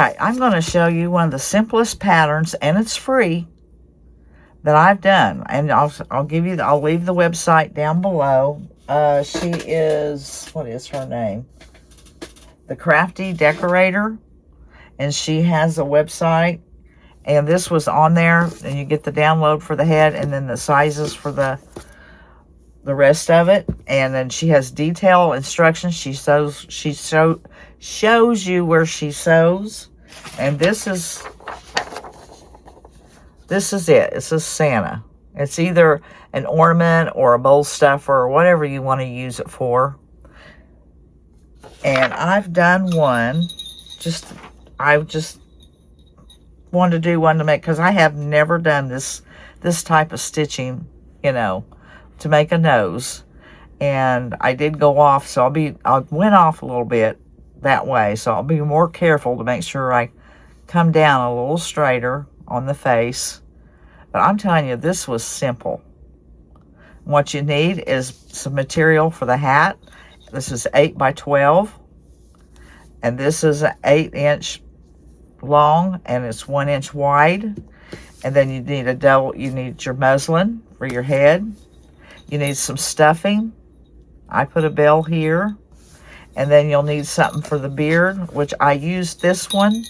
right, I'm going to show you one of the simplest patterns, and it's free, that I've done. And I'll give you, I'll leave the website down below. She is, what is her name? The Crafty Decorator. And she has a website. And this was on there. And you get the download for the head and then the sizes for the rest of it. And then she has detailed instructions. She shows you where she sews. And this is it. It's a Santa. It's either an ornament or a bowl stuffer or whatever you want to use it for. And I've done one. I just wanted to do one to make, because I have never done this type of stitching, you know, to make a nose. And I did go off, so I went off a little bit that way. So I'll be more careful to make sure I come down a little straighter on the face. But I'm telling you, this was simple. What you need is some material for the hat. This is 8 by 12. And this is an 8-inch long, and it's 1 inch wide. And then you need your muslin for your head. You need some stuffing. I put a bell here. And then you'll need something for the beard, which I used this one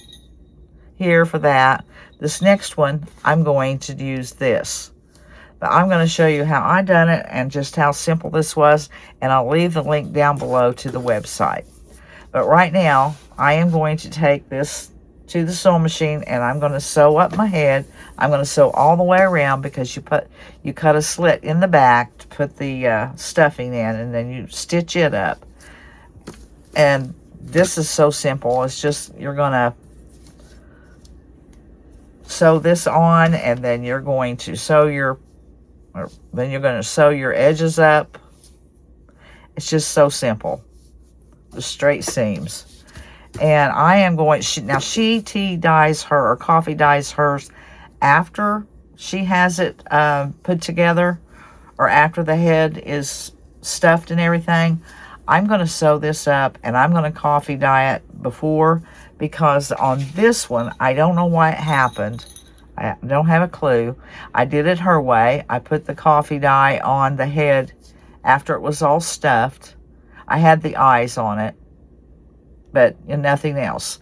here for that. This next one, I'm going to use this. But I'm going to show you how I done it and just how simple this was. And I'll leave the link down below to the website. But right now, I am going to take this to the sewing machine, and I'm going to sew up my head. I'm going to sew all the way around, because you cut a slit in the back to put the stuffing in, and then you stitch it up. And this is so simple. It's just, you're going to sew this on, and then you're going to sew your edges up. It's just so simple. The straight seams. And I am going, now she tea dyes her, or coffee dyes hers after she has it put together, or after the head is stuffed and everything. I'm going to sew this up, and I'm going to coffee dye it before, because on this one, I don't know why it happened. I don't have a clue. I did it her way. I put the coffee dye on the head after it was all stuffed. I had the eyes on it, but nothing else.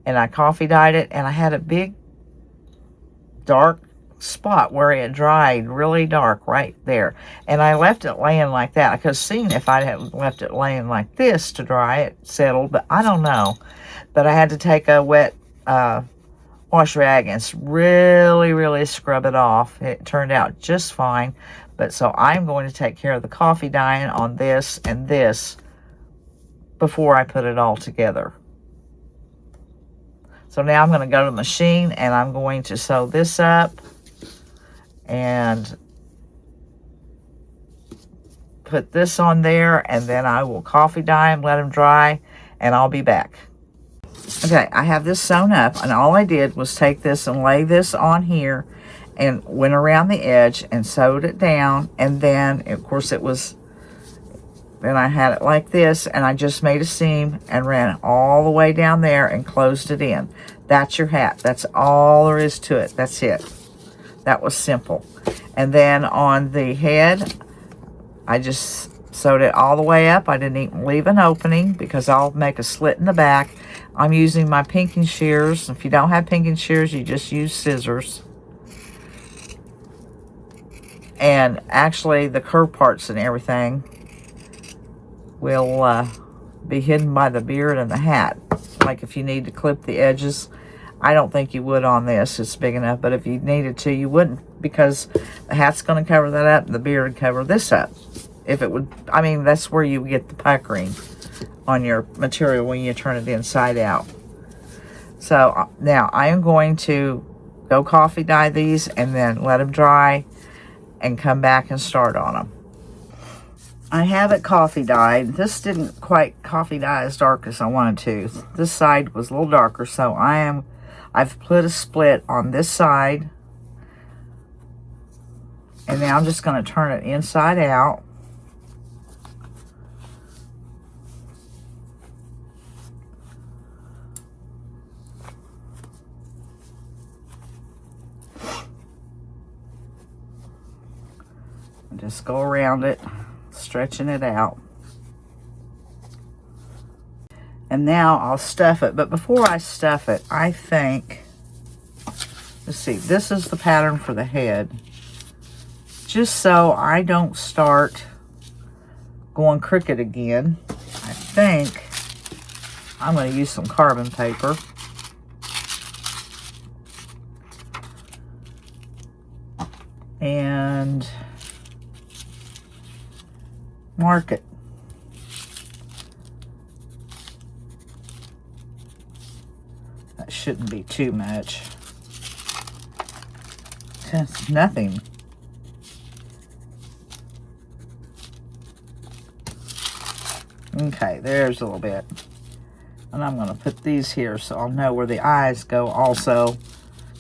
And I coffee dyed it, and I had a big dark spot where it dried really dark right there. And I left it laying like that. I could have seen if I had left it laying like this to dry, it settled, but I don't know. But I had to take a wet wash rag and really, really scrub it off. It turned out just fine. But so I'm going to take care of the coffee dyeing on this and this before I put it all together. So now I'm going to go to the machine, and I'm going to sew this up and put this on there, and then I will coffee dye them, let them dry, and I'll be back. Okay, I have this sewn up, and all I did was take this and lay this on here and went around the edge and sewed it down, and then of course then I had it like this, and I just made a seam and ran all the way down there and closed it in. That's your hat. That's all there is to it. That's it. That was simple. And then on the head, I just sewed it all the way up. I didn't even leave an opening, because I'll make a slit in the back. I'm using my pinking shears. If you don't have pinking shears, you just use scissors. And actually, the curved parts and everything will be hidden by the beard and the hat. Like if you need to clip the edges, I don't think you would on this. It's big enough, but if you needed to, you wouldn't, because the hat's going to cover that up and the beard would cover this up. If it would, I mean, that's where you get the puckering on your material when you turn it inside out. So now I am going to go coffee dye these and then let them dry and come back and start on them. I have it coffee dyed. This didn't quite coffee dye as dark as I wanted to. This side was a little darker, so I've put a split on this side. And now I'm just going to turn it inside out. Just go around it, stretching it out. And now I'll stuff it. But before I stuff it, I think, let's see, this is the pattern for the head. Just so I don't start going crooked again, I think I'm going to use some carbon paper. And mark it. That shouldn't be too much. That's nothing. Okay, there's a little bit. And I'm going to put these here so I'll know where the eyes go also.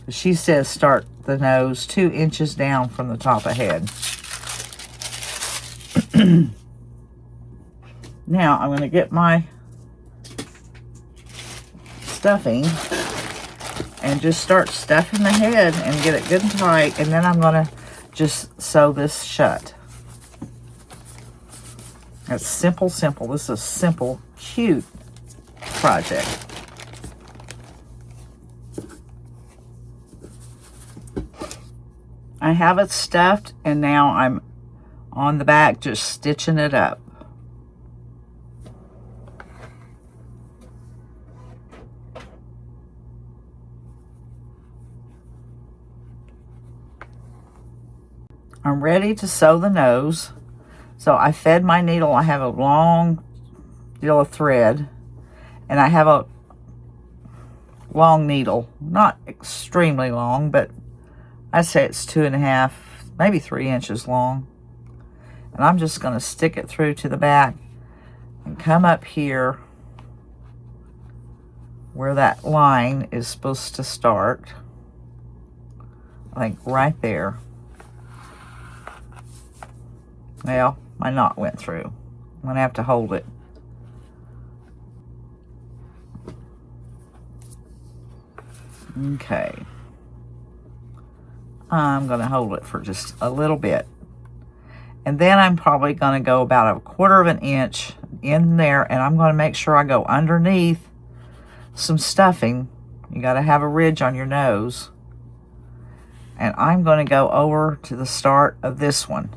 She says start the nose 2 inches down from the top of head. Now I'm going to get my stuffing and just start stuffing the head and get it good and tight, and then I'm going to just sew this shut. It's simple, simple. This is a simple, cute project. I have it stuffed, and now I'm on the back just stitching it up. I'm ready to sew the nose. So I fed my needle. I have a long deal of thread, and I have a long needle. Not extremely long, but I'd say it's 2.5, maybe 3 inches long. And I'm just going to stick it through to the back and come up here where that line is supposed to start. I think right there. Well, my knot went through. I'm going to have to hold it. Okay. I'm going to hold it for just a little bit. And then I'm probably going to go about 1/4 of an inch in there, and I'm going to make sure I go underneath some stuffing. You got to have a ridge on your nose. And I'm going to go over to the start of this one.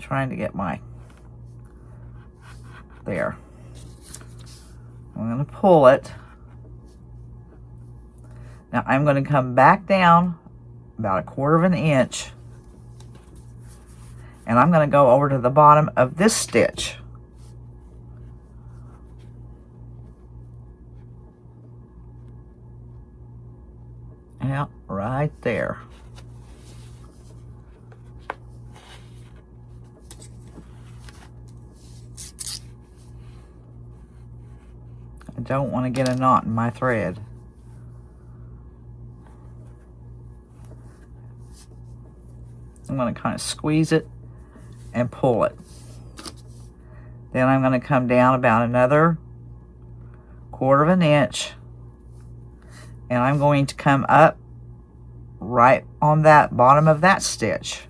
Trying to get my, there. I'm going to pull it. Now I'm going to come back down about 1/4 of an inch, and I'm going to go over to the bottom of this stitch. Yeah, right there. I don't want to get a knot in my thread. I'm going to kind of squeeze it and pull it. Then I'm going to come down about another 1/4 of an inch, and I'm going to come up right on that bottom of that stitch.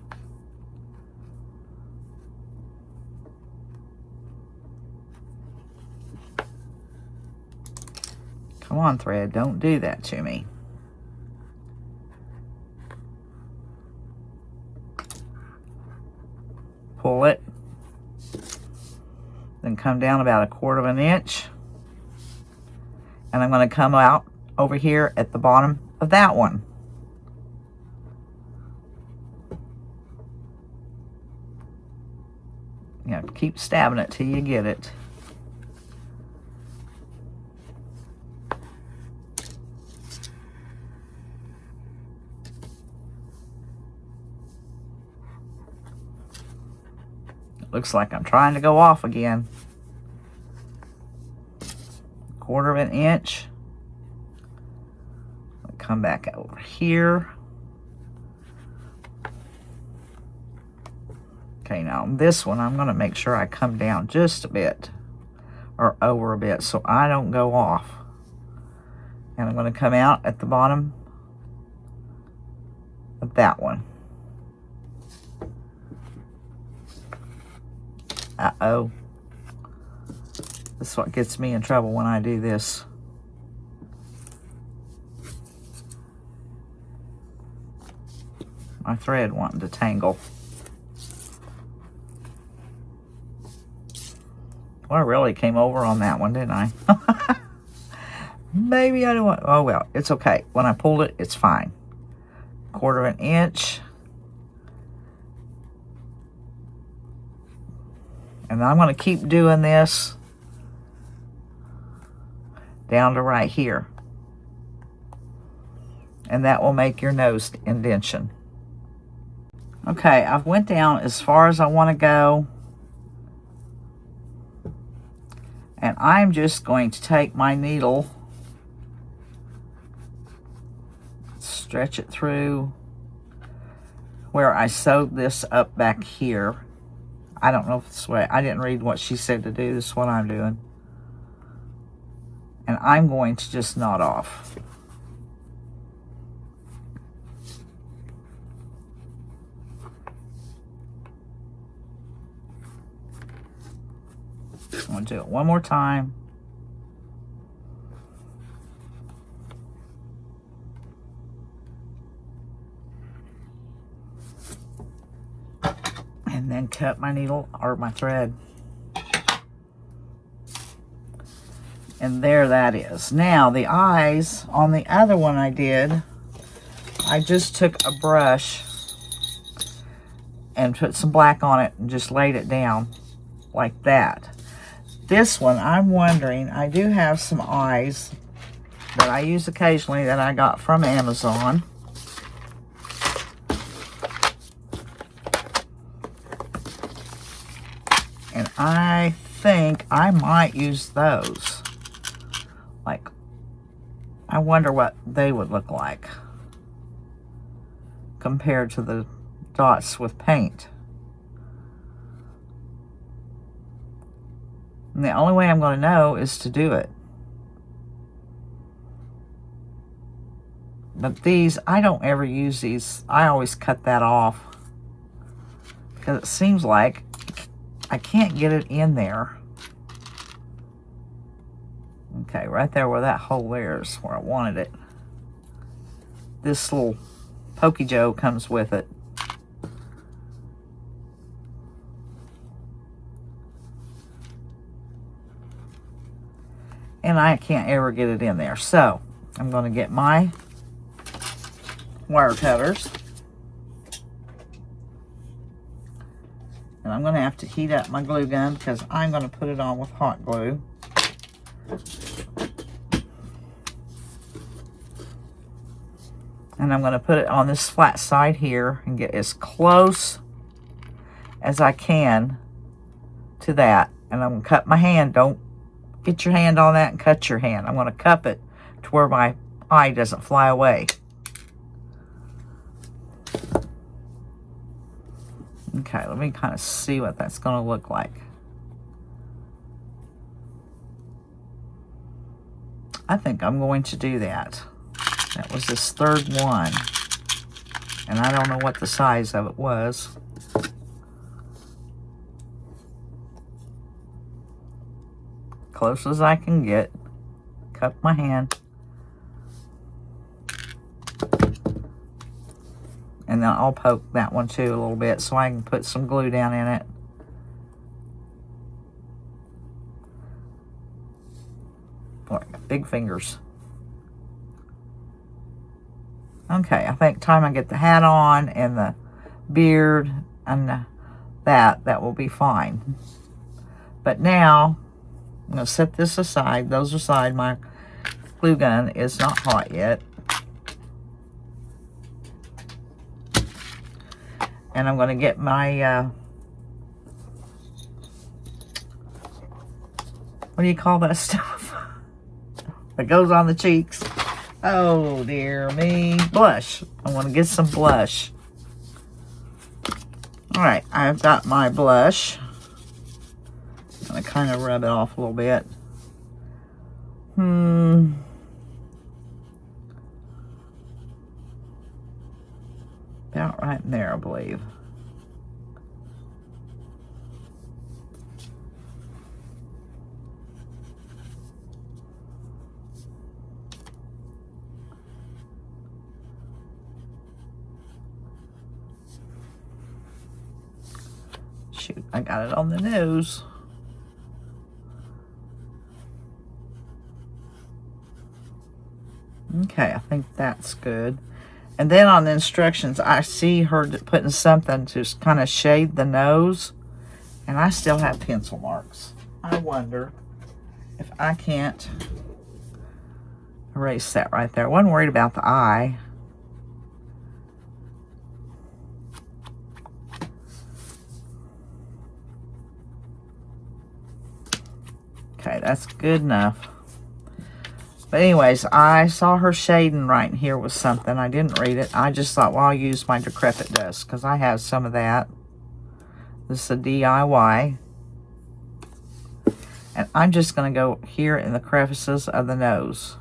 Come on, thread, don't do that to me. Pull it. Then come down about 1/4 of an inch. And I'm going to come out over here at the bottom of that one. You have to keep stabbing it till you get it. Looks like I'm trying to go off again. 1/4 of an inch. I'll come back over here. Okay, now this one I'm going to make sure I come down just a bit, or over a bit so I don't go off. And I'm going to come out at the bottom of that one. Uh-oh. This is what gets me in trouble when I do this. My thread wanting to tangle. Well, I really came over on that one, didn't I? Maybe I don't want... Oh, well, it's okay. When I pulled it, it's fine. 1/4 inch. And I'm going to keep doing this down to right here. And that will make your nose indentation. Okay, I've went down as far as I want to go. And I'm just going to take my needle, stretch it through where I sewed this up back here. I don't know if this way, I didn't read what she said to do. This is what I'm doing. And I'm going to just knot off. I'm going to do it one more time. And then cut my needle or my thread. And there that is. Now the eyes on the other one I did, I just took a brush and put some black on it and just laid it down like that. This one, I'm wondering, I do have some eyes that I use occasionally that I got from Amazon. And I think I might use those. Like, I wonder what they would look like compared to the dots with paint. And the only way I'm going to know is to do it. But these, I don't ever use these. I always cut that off. Because it seems like I can't get it in there. Okay, right there where that hole there is where I wanted it. This little Pokey Joe comes with it. And I can't ever get it in there. So, I'm going to get my wire cutters. And I'm going to have to heat up my glue gun because I'm going to put it on with hot glue. And I'm going to put it on this flat side here and get as close as I can to that. And I'm going to cut my hand. Don't get your hand on that and cut your hand. I'm going to cup it to where my eye doesn't fly away. Okay, let me kind of see what that's going to look like. I think I'm going to do that. That was this third one. And I don't know what the size of it was. Close as I can get. Cup my hand. And then I'll poke that one too a little bit so I can put some glue down in it. Boy, I got big fingers. Okay, I think time I get the hat on and the beard and that will be fine. But now, I'm going to set this aside. Those aside. My glue gun is not hot yet. And I'm going to get my, what do you call that stuff? That goes on the cheeks. Oh, dear me. Blush. I want to get some blush. All right, I've got my blush. gonna kind of rub it off a little bit. About right in there, I believe. Shoot, I got it on the nose. Okay, I think that's good. And then on the instructions, I see her putting something to kind of shade the nose. And I still have pencil marks. I wonder if I can't erase that right there. I wasn't worried about the eye. Okay, that's good enough. But anyways, I saw her shading right in here with something. I didn't read it. I just thought, well, I'll use my Decrepit dust because I have some of that. This is a DIY. And I'm just going to go here in the crevices of the nose.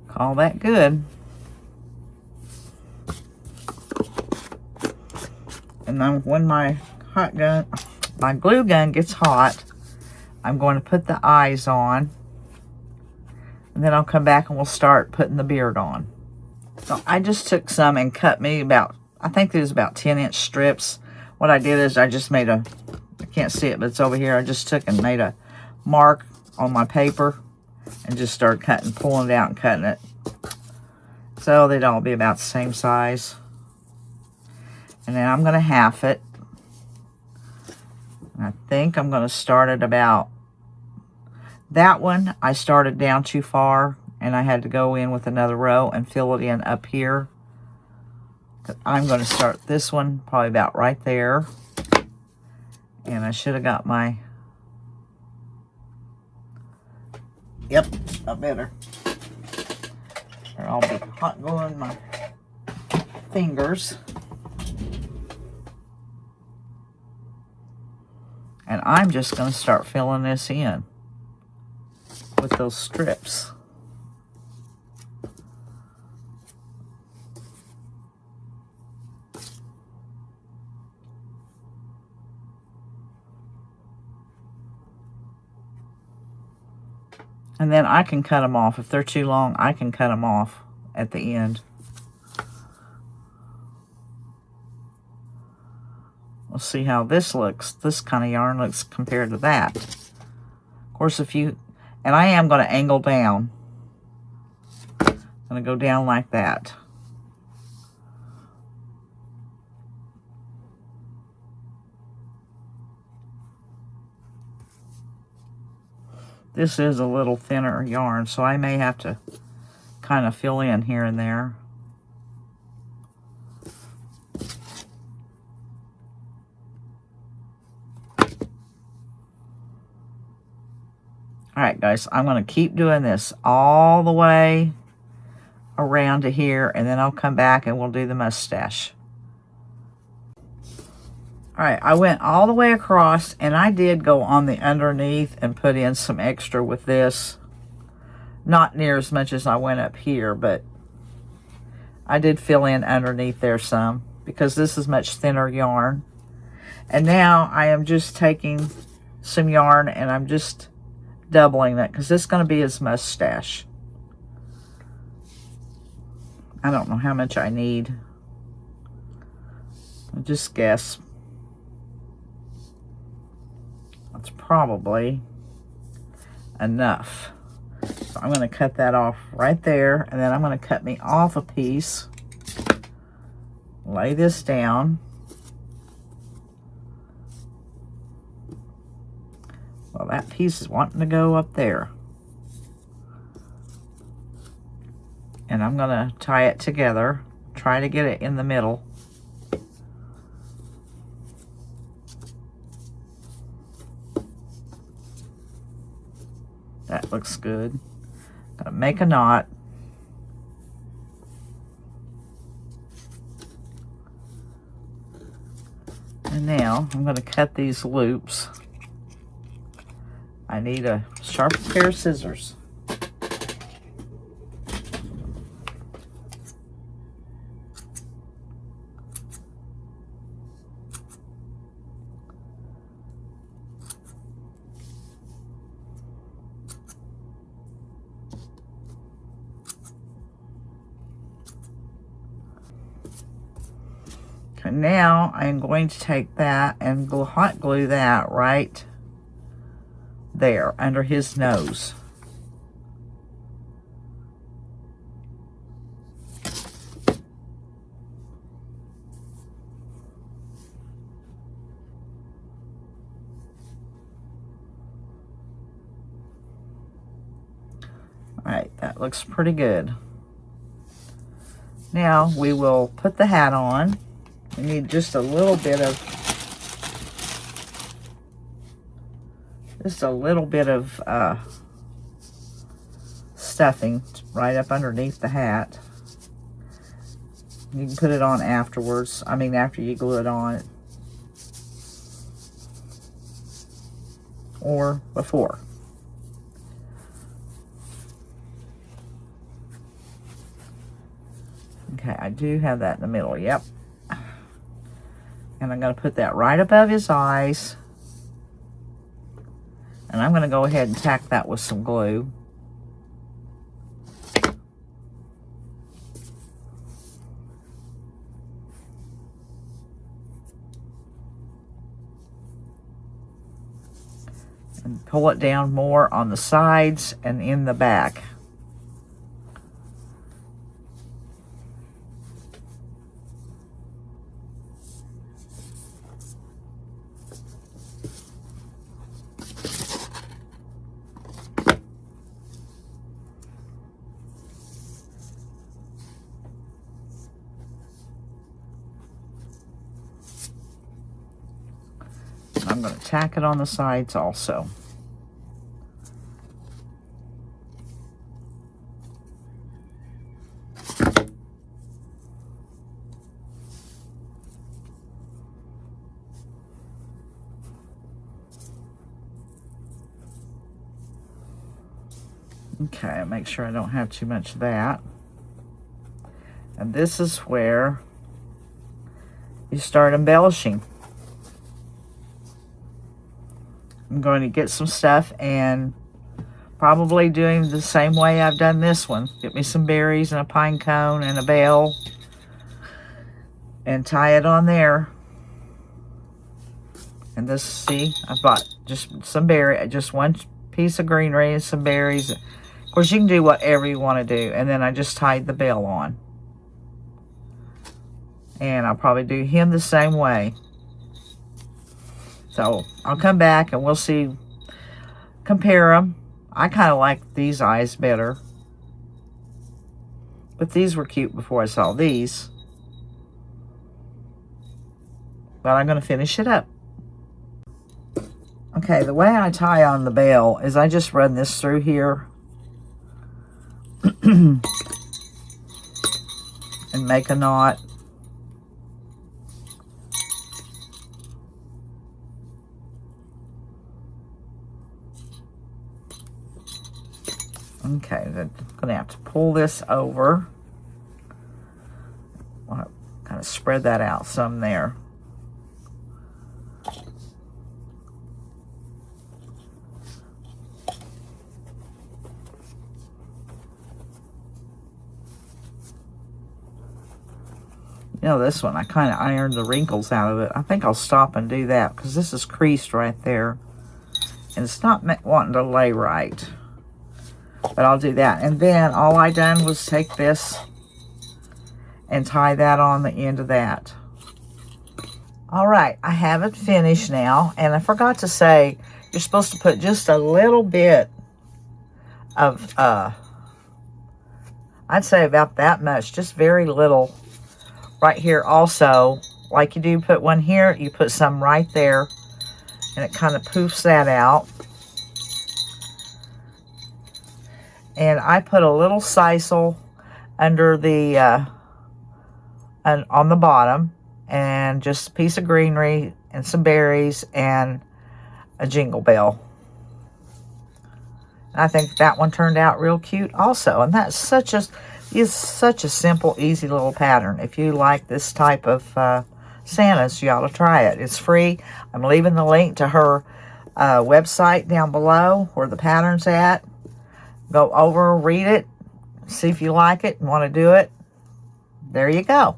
Call that good. And then when my glue gun gets hot, I'm going to put the eyes on. And then I'll come back and we'll start putting the beard on. So I just took some and cut me about, I think it was about 10-inch strips. What I did is I just made I can't see it, but it's over here. I just took and made a mark on my paper and just started cutting, pulling it out and cutting it. So they'd all be about the same size. And then I'm going to half it. I think I'm going to start at about, that one I started down too far and I had to go in with another row and fill it in up here. I'm going to start this one probably about right there. And I should have got my, yep, I better. Or I'll be hot gluing my fingers. And I'm just going to start filling this in with those strips. And then I can cut them off. If they're too long, I can cut them off at the end. We'll see how this looks. This kind of yarn looks compared to that. Of course, if you, and I am going to angle down. I'm going to go down like that. This is a little thinner yarn, so I may have to kind of fill in here and there. All right, guys, I'm going to keep doing this all the way around to here, and then I'll come back and we'll do the mustache. All right, I went all the way across, and I did go on the underneath and put in some extra with this. Not near as much as I went up here, but I did fill in underneath there some because this is much thinner yarn. And now I am just taking some yarn and I'm just doubling it because this is going to be his mustache. I don't know how much I need. I'll just guess. That's probably enough. So I'm going to cut that off right there, and then I'm going to cut me off a piece. Lay this down. Well, that piece is wanting to go up there. And I'm going to tie it together. Try to get it in the middle. That looks good. Gonna make a knot. And now I'm going to cut these loops. I need a sharp pair of scissors. Okay, now I'm going to take that and hot glue that right there under his nose. All right, that looks pretty good. Now we will put the hat on. We need just a little bit of stuffing right up underneath the hat. You can put it on afterwards. I mean, after you glue it on, or before. Okay, I do have that in the middle. Yep. And I'm going to put that right above his eyes. And I'm going to go ahead and tack that with some glue. And pull it down more on the sides and in the back. I'm going to tack it on the sides also. Okay, make sure I don't have too much of that. And this is where you start embellishing. I'm going to get some stuff and probably doing the same way I've done this one. Get me some berries and a pine cone and a bell and tie it on there. And this, see, I bought just some berry, just one piece of greenery and some berries. Of course, you can do whatever you want to do. And then I just tied the bell on. And I'll probably do him the same way. So I'll come back and we'll see, compare them. I kind of like these eyes better. But these were cute before I saw these. But I'm going to finish it up. Okay, the way I tie on the bell is I just run this through here. And make a knot. Okay, then I'm going to have to pull this over. I'll kind of spread that out some there. You know, this one, I kind of ironed the wrinkles out of it. I think I'll stop and do that because this is creased right there. And it's not wanting to lay right. But I'll do that. And then all I done was take this and tie that on the end of that. All right, I have it finished now. And I forgot to say, you're supposed to put just a little bit of, I'd say about that much, just very little right here also. Like you do put one here, you put some right there. And it kind of poofs that out. And I put a little sisal under the, on the bottom, and just a piece of greenery and some berries and a jingle bell. And I think that one turned out real cute also. And that's such a simple, easy little pattern. If you like this type of Santas, you ought to try it. It's free. I'm leaving the link to her website down below where the pattern's at. Go over, read it, see if you like it and want to do it. There you go.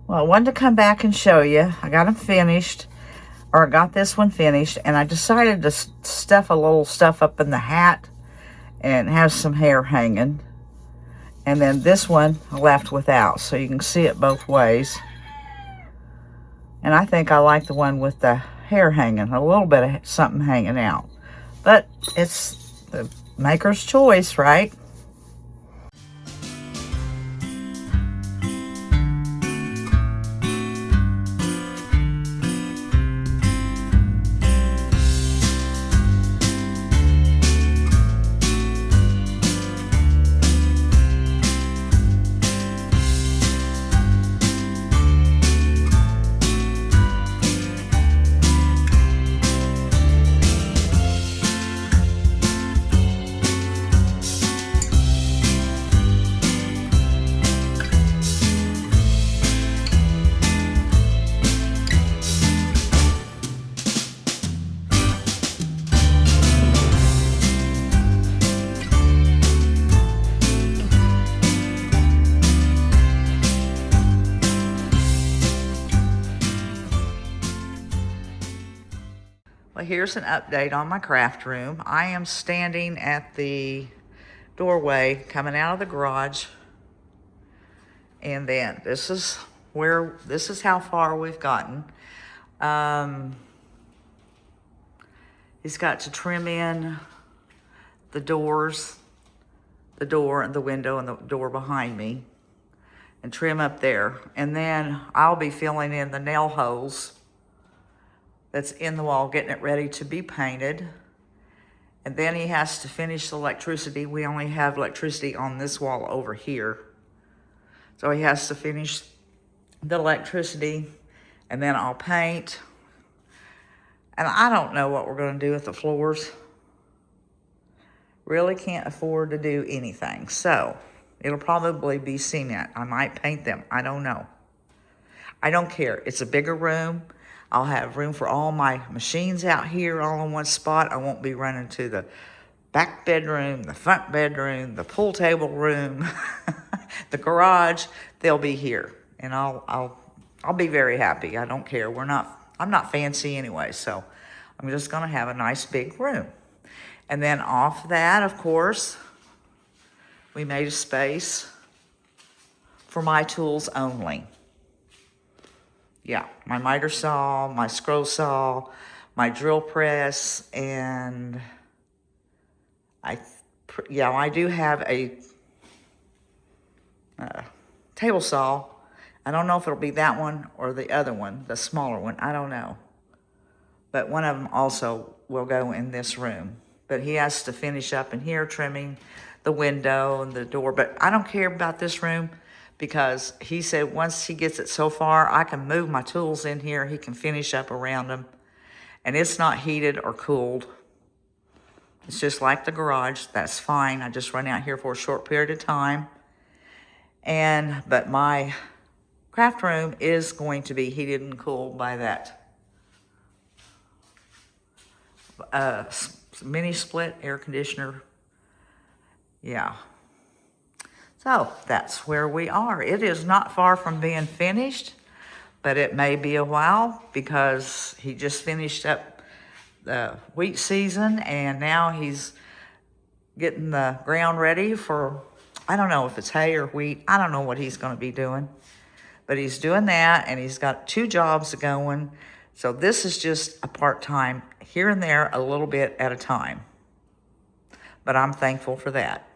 Well, I wanted to come back and show you. I got them finished, or I got this one finished, and I decided to stuff a little stuff up in the hat and have some hair hanging. And then this one I left without, so you can see it both ways. And I think I like the one with the hair hanging, a little bit of something hanging out. But it's the maker's choice, right? Well, here's an update on my craft room. I am standing at the doorway coming out of the garage. And then this is how far we've gotten. He's got to trim in the doors, the door and the window and the door behind me, and trim up there. And then I'll be filling in the nail holes that's in the wall, getting it ready to be painted. And then he has to finish the electricity. We only have electricity on this wall over here. So he has to finish the electricity, and then I'll paint. And I don't know what we're gonna do with the floors. Really can't afford to do anything. So it'll probably be cement. I might paint them, I don't know. I don't care, it's a bigger room. I'll have room for all my machines out here all in one spot. I won't be running to the back bedroom, the front bedroom, the pool table room, the garage. They'll be here, and I'll be very happy. I don't care. I'm not fancy anyway, so I'm just gonna have a nice big room. And then off that, of course, we made a space for my tools only. Yeah, my miter saw, my scroll saw, my drill press, and I do have a table saw. I don't know if it'll be that one or the other one, the smaller one, I don't know. But one of them also will go in this room. But he has to finish up in here, trimming the window and the door. But I don't care about this room, because he said once he gets it so far, I can move my tools in here. He can finish up around them. And it's not heated or cooled. It's just like the garage. That's fine. I just run out here for a short period of time. But my craft room is going to be heated and cooled by that mini split air conditioner. Yeah. So that's where we are. It is not far from being finished, but it may be a while because he just finished up the wheat season, and now he's getting the ground ready for, I don't know if it's hay or wheat. I don't know what he's going to be doing, but he's doing that, and he's got 2 jobs going. So this is just a part-time here and there, a little bit at a time. But I'm thankful for that.